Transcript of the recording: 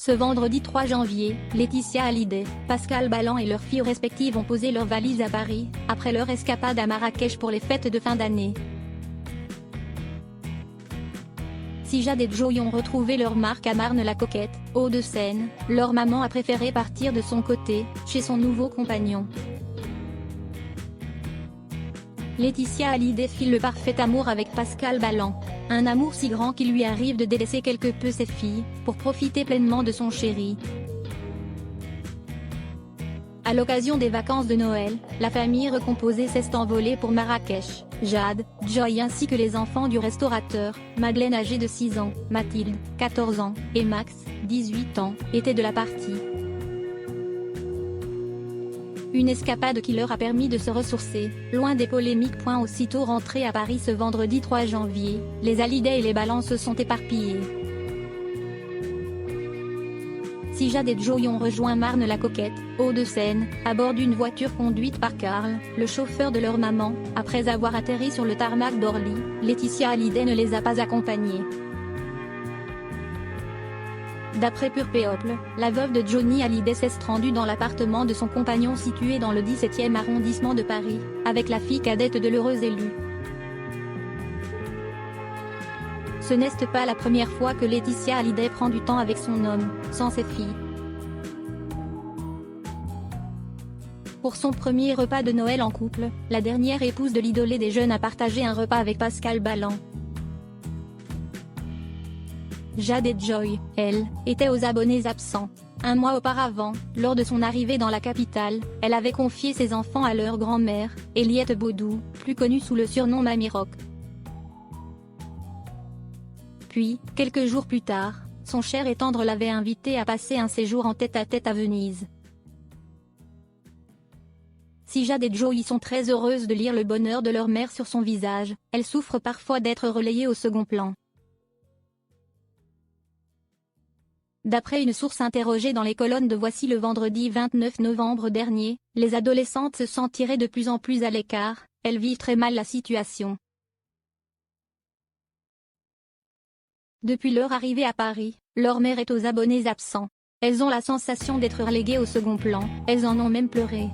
Ce vendredi 3 janvier, Laetitia Hallyday, Pascal Ballan et leurs filles respectives ont posé leurs valises à Paris, après leur escapade à Marrakech pour les fêtes de fin d'année. Si Jade et Joey ont retrouvé leur marque à Marne-la-Coquette, Hauts-de-Seine, leur maman a préféré partir de son côté, chez son nouveau compagnon. Laetitia Hallyday file le parfait amour avec Pascal Ballan. Un amour si grand qu'il lui arrive de délaisser quelque peu ses filles, pour profiter pleinement de son chéri. À l'occasion des vacances de Noël, la famille recomposée s'est envolée pour Marrakech. Jade, Joey ainsi que les enfants du restaurateur, Madeleine âgée de 6 ans, Mathilde, 14 ans, et Max, 18 ans, étaient de la partie. Une escapade qui leur a permis de se ressourcer, loin des polémiques. Aussitôt rentrés à Paris ce vendredi 3 janvier, les Hallyday et les Ballan se sont éparpillés. Si Jade et Joey ont rejoint Marne-la-Coquette, Hauts-de-Seine, à bord d'une voiture conduite par Karl, le chauffeur de leur maman, après avoir atterri sur le tarmac d'Orly, Laetitia Hallyday ne les a pas accompagnés. D'après Pur People, la veuve de Johnny Hallyday s'est rendue dans l'appartement de son compagnon situé dans le 17e arrondissement de Paris, avec la fille cadette de l'heureux élu. Ce n'est pas la première fois que Laetitia Hallyday prend du temps avec son homme, sans ses filles. Pour son premier repas de Noël en couple, la dernière épouse de l'idolé des jeunes a partagé un repas avec Pascal Ballan. Jade et Joey, elle, étaient aux abonnés absents. Un mois auparavant, lors de son arrivée dans la capitale, elle avait confié ses enfants à leur grand-mère, Eliette Baudou, plus connue sous le surnom Mamie Rock. Puis, quelques jours plus tard, son cher et tendre l'avait invitée à passer un séjour en tête-à-tête à Venise. Si Jade et Joey sont très heureuses de lire le bonheur de leur mère sur son visage, elles souffrent parfois d'être relayées au second plan. D'après une source interrogée dans les colonnes de Voici le vendredi 29 novembre dernier, les adolescentes se sentiraient de plus en plus à l'écart, elles vivent très mal la situation. Depuis leur arrivée à Paris, leur mère est aux abonnés absents. Elles ont la sensation d'être reléguées au second plan, elles en ont même pleuré.